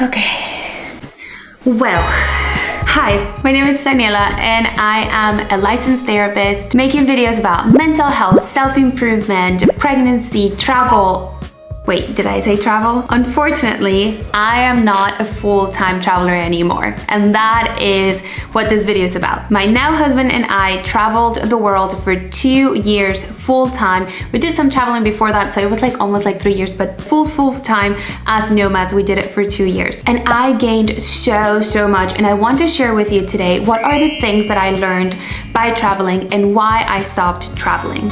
Okay. Well, hi, my name is Daniela and I am a licensed therapist making videos about mental health, self-improvement, pregnancy, travel. Wait, did I say travel? Unfortunately, I am not a full-time traveler anymore, and that is what this video is about. My now husband and I traveled the world for 2 years full-time. We did some traveling before that, so it was like almost like 3 years, but full-time as nomads, we did it for 2 years. And I gained so much, and I want to share with you today what are the things that I learned by traveling and why I stopped traveling.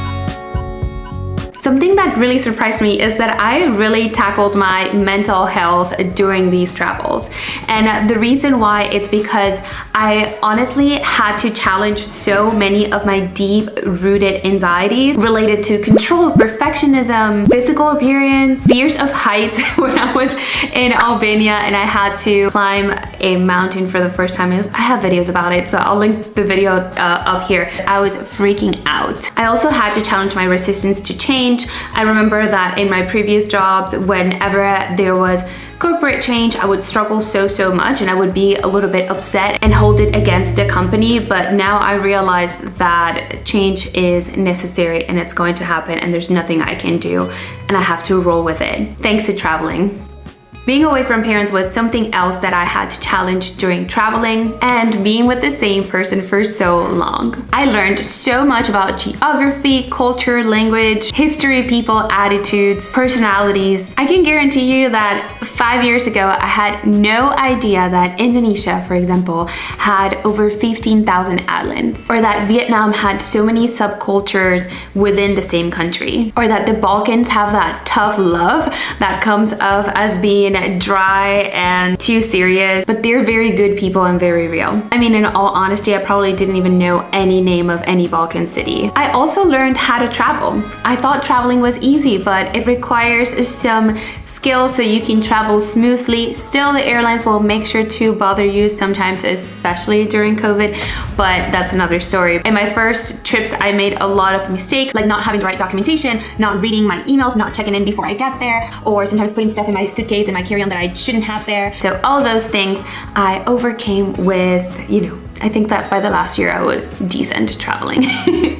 Something that really surprised me is that I really tackled my mental health during these travels. And the reason why, it's because I honestly had to challenge so many of my deep-rooted anxieties related to control, perfectionism, physical appearance, fears of heights when I was in Albania and I had to climb a mountain for the first time. I have videos about it, so I'll link the video up here. I was freaking out. I also had to challenge my resistance to change. I remember that in my previous jobs, whenever there was corporate change, I would struggle so much and I would be a little bit upset and hold it against the company. But now I realize that change is necessary and it's going to happen and there's nothing I can do and I have to roll with it. Thanks to traveling. Being away from parents was something else that I had to challenge during traveling, and being with the same person for so long. I learned so much about geography, culture, language, history, people, attitudes, personalities. I can guarantee you that 5 years ago, I had no idea that Indonesia, for example, had over 15,000 islands, or that Vietnam had so many subcultures within the same country, or that the Balkans have that tough love that comes of as being dry and too serious, but they're very good people and very real. I mean, in all honesty, I probably didn't even know any name of any Balkan city. I also learned how to travel. I thought traveling was easy, but it requires some skill so you can travel smoothly. Still, the airlines will make sure to bother you sometimes, especially during COVID, but that's another story. In my first trips, I made a lot of mistakes, like not having the right documentation, not reading my emails, not checking in before I get there, or sometimes putting stuff in my suitcase and my carry-on that I shouldn't have there. So all those things I overcame with, I think that by the last year I was decent traveling.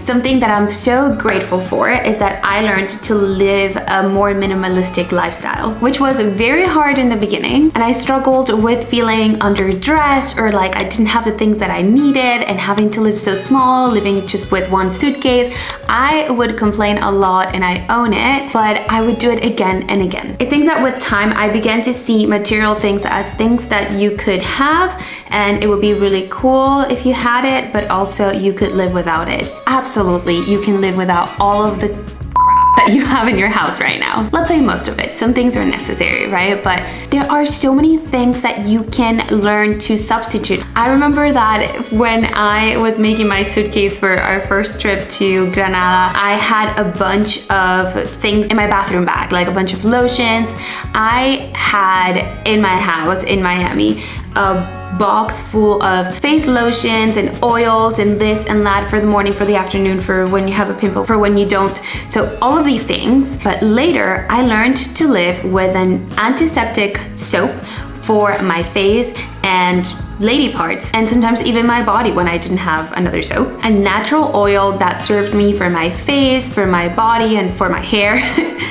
Something that I'm so grateful for is that I learned to live a more minimalistic lifestyle, which was very hard in the beginning. And I struggled with feeling underdressed or like I didn't have the things that I needed and having to live so small, living just with one suitcase. I would complain a lot and I own it, but I would do it again and again. I think that with time, I began to see material things as things that you could have and it would be really cool if you had it, but also you could live without it. Absolutely, you can live without all of the crap that you have in your house right now. Let's say most of it. Some things are necessary, right? But there are so many things that you can learn to substitute. I remember that when I was making my suitcase for our first trip to Granada, I had a bunch of things in my bathroom bag, like a bunch of lotions. I had in my house in Miami a box full of face lotions and oils and this and that for the morning, for the afternoon, for when you have a pimple, for when you don't. So all of these things. But later I learned to live with an antiseptic soap for my face and lady parts, and sometimes even my body when I didn't have another soap. A natural oil that served me for my face, for my body, and for my hair.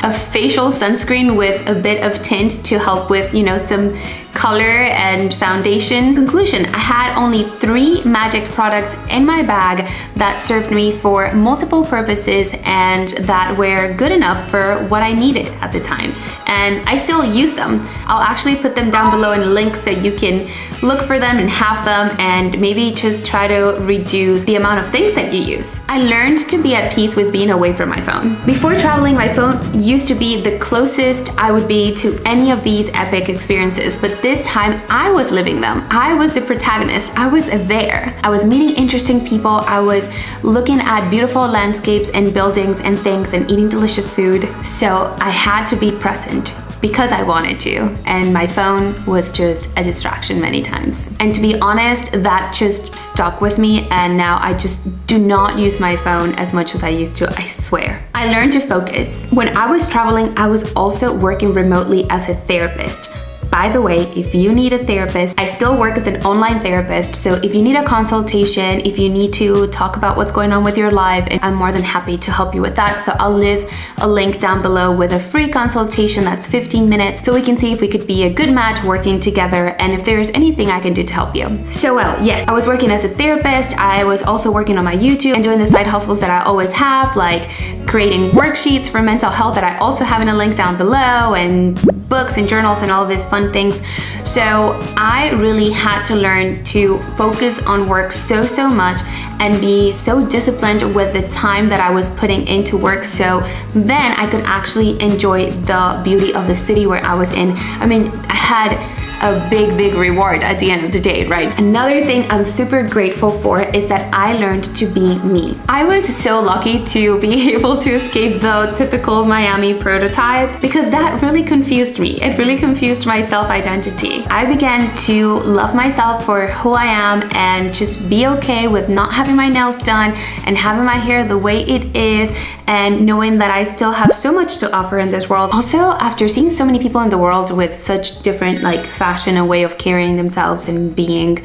A facial sunscreen with a bit of tint to help with, some color and foundation. Conclusion, I had only 3 magic products in my bag that served me for multiple purposes and that were good enough for what I needed at the time. And I still use them. I'll actually put them down below in links so you can look for them and have them and maybe just try to reduce the amount of things that you use. I learned to be at peace with being away from my phone. Before traveling, my phone used to be the closest I would be to any of these epic experiences, but this time I was living them. I was the protagonist. I was there. I was meeting interesting people. I was looking at beautiful landscapes and buildings and things and eating delicious food. So I had to be present because I wanted to, and my phone was just a distraction many times. And to be honest, that just stuck with me, and now I just do not use my phone as much as I used to, I swear. I learned to focus. When I was traveling, I was also working remotely as a therapist. By the way, if you need a therapist, I still work as an online therapist. So if you need a consultation, if you need to talk about what's going on with your life, I'm more than happy to help you with that. So I'll leave a link down below with a free consultation that's 15 minutes so we can see if we could be a good match working together and if there's anything I can do to help you. So well, yes, I was working as a therapist. I was also working on my YouTube and doing the side hustles that I always have, like creating worksheets for mental health that I also have in a link down below, and books and journals and all of these fun things. So I really had to learn to focus on work so much and be so disciplined with the time that I was putting into work, so then I could actually enjoy the beauty of the city where I was in. I mean, I had a big reward at the end of the day, right? Another thing I'm super grateful for is that I learned to be me. I was so lucky to be able to escape the typical Miami prototype because that really confused me. It really confused my self-identity. I began to love myself for who I am and just be okay with not having my nails done and having my hair the way it is, and knowing that I still have so much to offer in this world. Also, after seeing so many people in the world with such different fashion, a way of carrying themselves and being,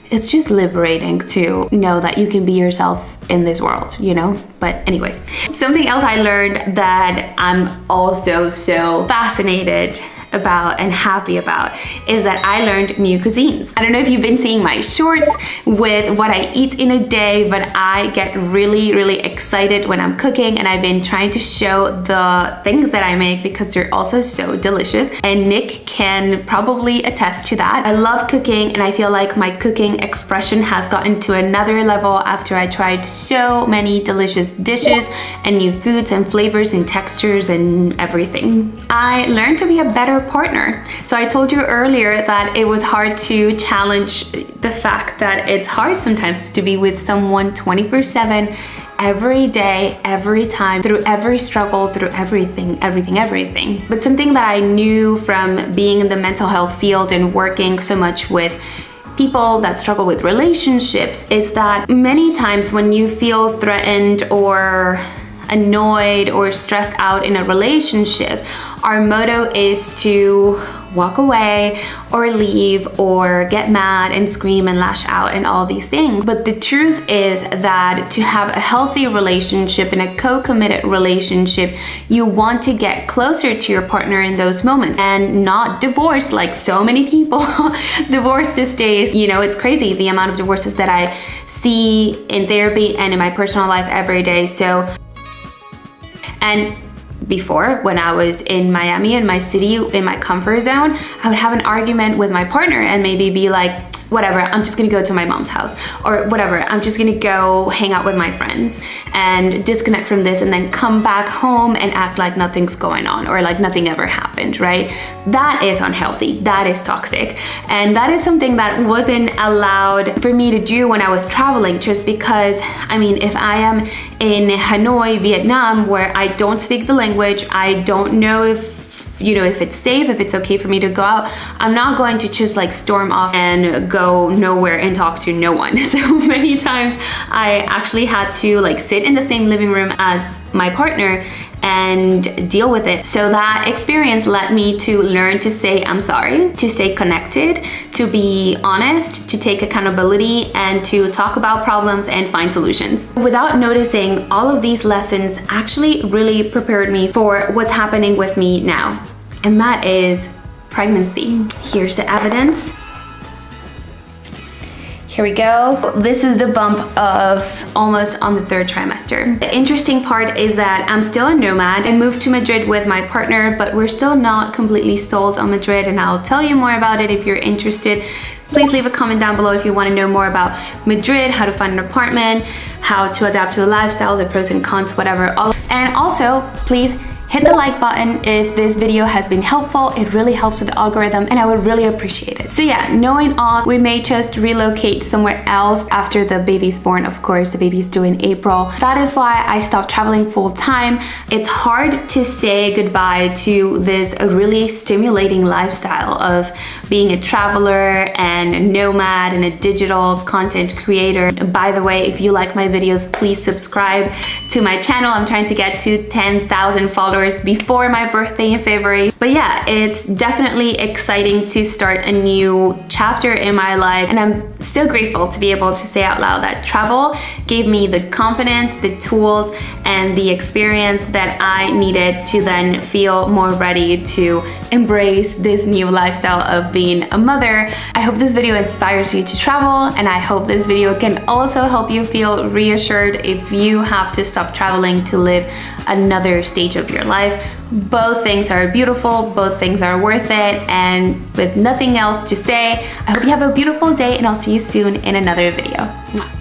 it's just liberating to know that you can be yourself in this world, you know? But anyways, something else I learned that I'm also so fascinated about and happy about is that I learned new cuisines. I don't know if you've been seeing my shorts with what I eat in a day, but I get really excited when I'm cooking, and I've been trying to show the things that I make because they're also so delicious, and Nick can probably attest to that. I love cooking, and I feel like my cooking expression has gotten to another level after I tried so many delicious dishes and new foods and flavors and textures and everything. I learned to be a better partner. So I told you earlier that it was hard to challenge the fact that it's hard sometimes to be with someone 24/7, every day, every time, through every struggle, through everything. But something that I knew from being in the mental health field and working so much with people that struggle with relationships is that many times when you feel threatened or annoyed or stressed out in a relationship, our motto is to walk away or leave or get mad and scream and lash out and all these things. But the truth is that to have a healthy relationship and a co-committed relationship, you want to get closer to your partner in those moments and not divorce like so many people divorce these days. You know, it's crazy the amount of divorces that I see in therapy and in my personal life every day. And before, when I was in Miami, in my city, in my comfort zone, I would have an argument with my partner and maybe be like, whatever, I'm just gonna go to my mom's house, or whatever, I'm just gonna go hang out with my friends and disconnect from this, and then come back home and act like nothing's going on or like nothing ever happened, right? That is unhealthy, that is toxic. And that is something that wasn't allowed for me to do when I was traveling, just because, I mean, if I am in Hanoi, Vietnam, where I don't speak the language, I don't know if it's safe, if it's okay for me to go out, I'm not going to just like storm off and go nowhere and talk to no one. So many times I actually had to like sit in the same living room as my partner and deal with it. So that experience led me to learn to say I'm sorry, to stay connected, to be honest, to take accountability, and to talk about problems and find solutions. Without noticing, all of these lessons actually really prepared me for what's happening with me now, and that is pregnancy. Here's the evidence. Here we go. This is the bump of almost on the 3rd trimester. The interesting part is that I'm still a nomad. I moved to Madrid with my partner, but we're still not completely sold on Madrid, and I'll tell you more about it if you're interested. Please leave a comment down below if you want to know more about Madrid, how to find an apartment, how to adapt to a lifestyle, the pros and cons, whatever. And also, please hit the like button if this video has been helpful. It really helps with the algorithm and I would really appreciate it. So yeah, knowing all, we may just relocate somewhere else after the baby's born. Of course, the baby's due in April. That is why I stopped traveling full time. It's hard to say goodbye to this really stimulating lifestyle of being a traveler and a nomad and a digital content creator. By the way, if you like my videos, please subscribe to my channel. I'm trying to get to 10,000 followers before my birthday in February. But yeah, it's definitely exciting to start a new chapter in my life, and I'm still grateful to be able to say out loud that travel gave me the confidence, the tools, and the experience that I needed to then feel more ready to embrace this new lifestyle of being a mother. I hope this video inspires you to travel, and I hope this video can also help you feel reassured if you have to stop traveling to live another stage of your life. Both things are beautiful, both things are worth it, and with nothing else to say, I hope you have a beautiful day, and I'll see you soon in another video. Mwah.